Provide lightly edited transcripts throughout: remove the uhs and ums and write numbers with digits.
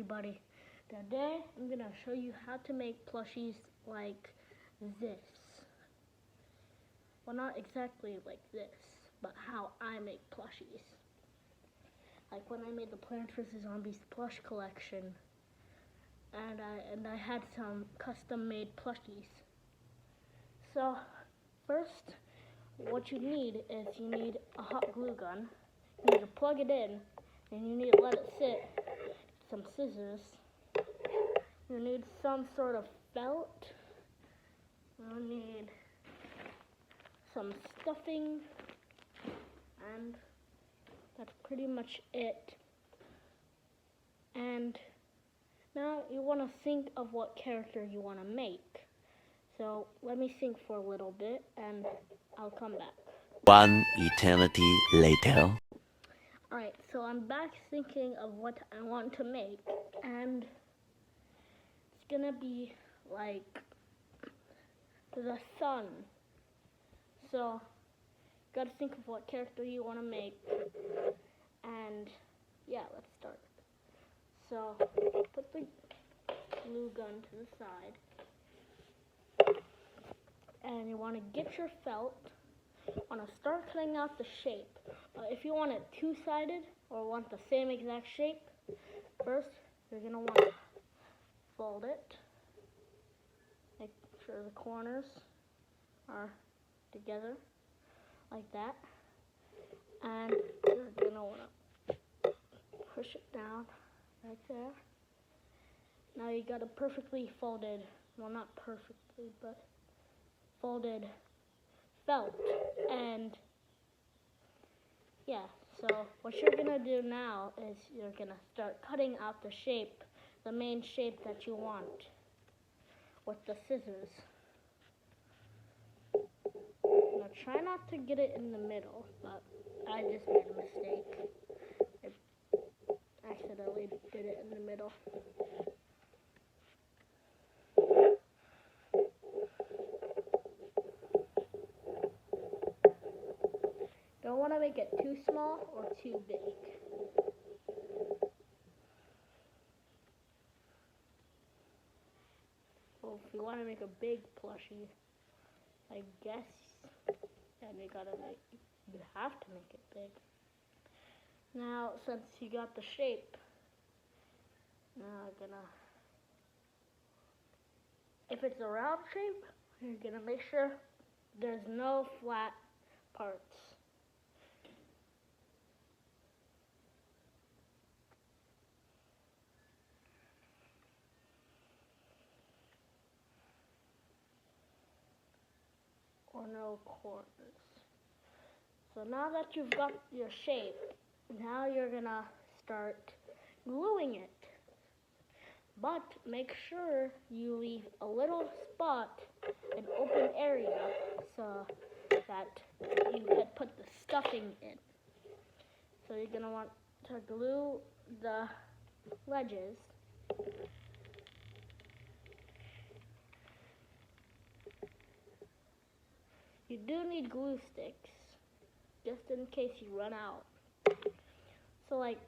everybody. Today I'm gonna show you how to make plushies like this. Well, not exactly like this, but how I make plushies. Like when I made the Plants vs. Zombies plush collection, and I had some custom made plushies. So first, what you need is you need a hot glue gun. You need to plug it in, and you need to let it sit. Some scissors. You need some sort of felt. You need some stuffing, and that's pretty much it. And now you want to think of what character you want to make. So let me think for a little bit, and I'll come back. One eternity later. Alright, so I'm back thinking of what I want to make, and it's gonna be like the sun. So, gotta think of what character you want to make, and yeah, let's start. So, put the glue gun to the side, and you want to get your felt. Want to start cutting out the shape. If you want it two-sided or want the same exact shape, first you're going to want to fold it. Make sure the corners are together like that. And you're going to want to push it down right there. Now you got a perfectly folded, well, not perfectly, but folded felt. And yeah, so what you're gonna do now is you're gonna start cutting out the shape, the main shape that you want with the scissors. Now try not to get it in the middle, but I just made a mistake. I accidentally did it in the middle. Don't want to make it too small or too big. Well, if you want to make a big plushie, I guess then you have to make it big. Now, since you got the shape, now I'm gonna, if it's a round shape, you're gonna make sure there's no flat parts. Or no corners. So now that you've got your shape, now you're gonna start gluing it. But make sure you leave a little spot, an open area, so that you can put the stuffing in. So you're gonna want to glue the ledges. You do need glue sticks, just in case you run out. So like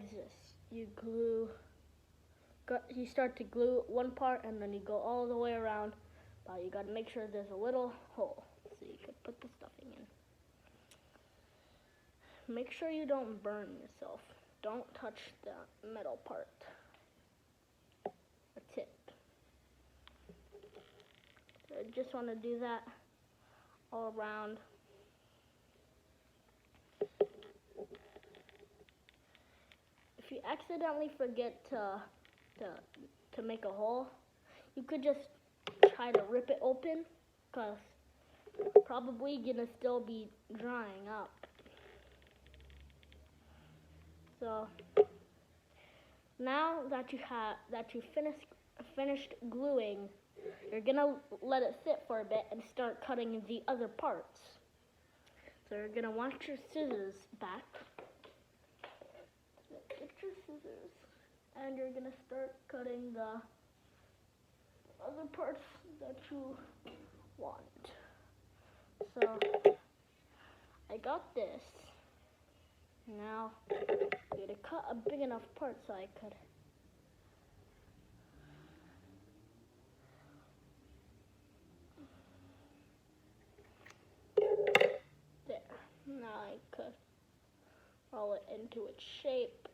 this, you start to glue one part and then you go all the way around, but you gotta make sure there's a little hole so you can put the stuffing in. Make sure you don't burn yourself. Don't touch the metal part. That's it. So I just want to do that all around. If you accidentally forget to make a hole, you could just try to rip it open, because probably gonna still be drying up. So now that you finished gluing, you're gonna let it sit for a bit and start cutting the other parts. So you're gonna want your scissors back. Get your scissors, and you're gonna start cutting the other parts that you want. So I got this. Now I'm gonna cut a big enough part so I could I could roll it into its shape.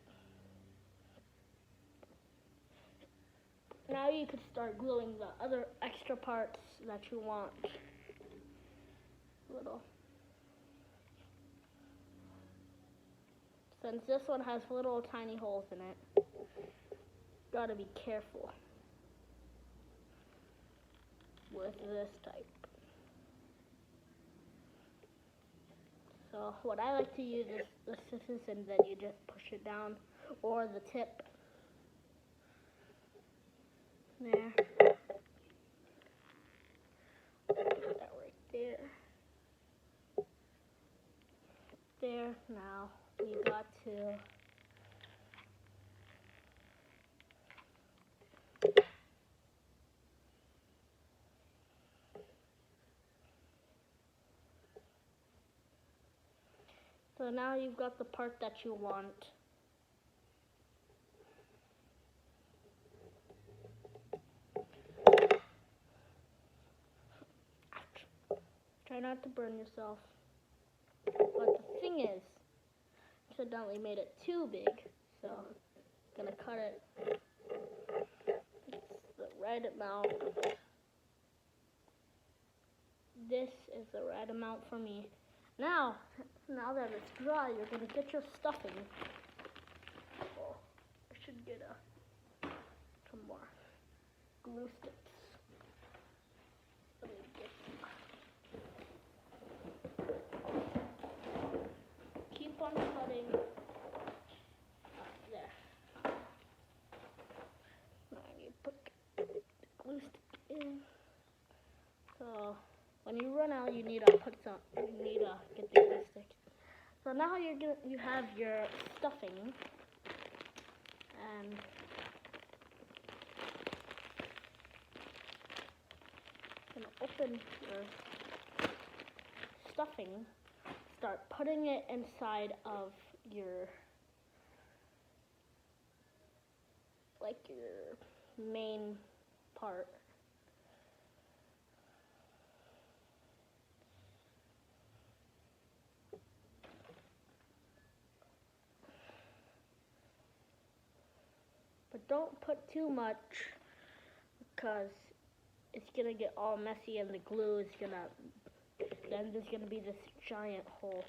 Now you could start gluing the other extra parts that you want. Since this one has little tiny holes in it, gotta be careful with this type. So what I like to use is the scissors, and then you just push it down, or the tip. There. Put that right there. There. Now you got to So now you've got the part that you want. Try not to burn yourself. But the thing is, I accidentally made it too big, so I'm gonna cut it. It's the right amount. This is the right amount for me. Now that it's dry, you're gonna get your stuffing. Oh, I should get some more glue sticks. Let me get keep on cutting. There. Now you put the glue stick in. So when you run out, you need to get the glue stick. So now you have your stuffing, and you're gonna open your stuffing, start putting it inside of your main part. But don't put too much, because it's gonna get all messy and the glue is then there's gonna be this giant hole.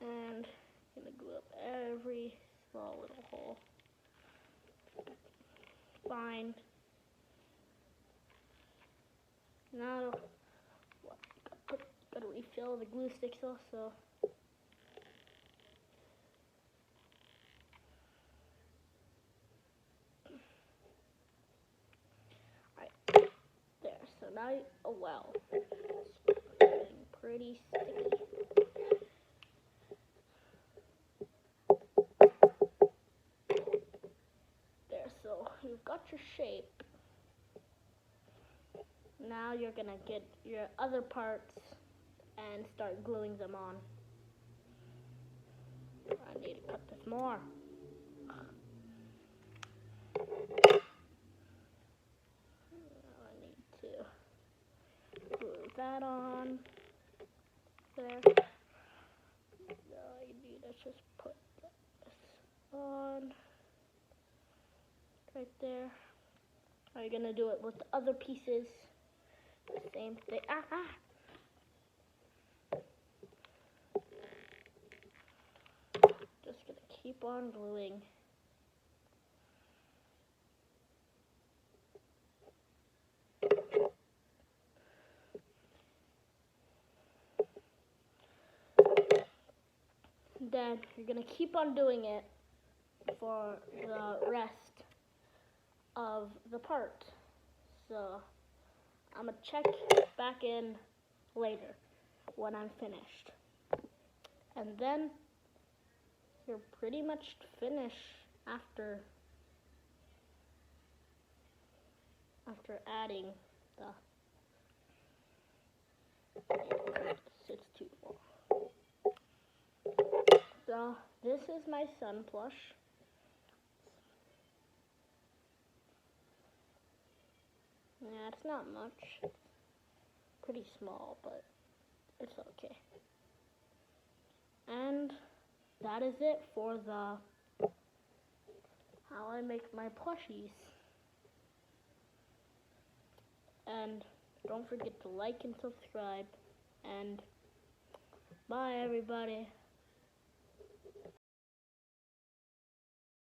And I'm gonna glue up every small little hole. Fine. Now, gotta refill the glue sticks also. Alright, there. So now, oh wow, it's getting pretty sticky. There, so you've got your shape. Now you're gonna get your other parts and start gluing them on. I need to cut this more. I need to glue that on. There. Now you need to just put this on. Right there. Now you're gonna do it with the other pieces. The same thing. Just gonna keep on gluing. Then you're gonna keep on doing it for the rest of the part. So I'm gonna check back in later when I'm finished. And then you're pretty much finished after adding the it's too long. So this is my sun plush. Yeah, it's not much. It's pretty small, but it's okay. And that is it for the how I make my plushies. And don't forget to like and subscribe. And bye, everybody.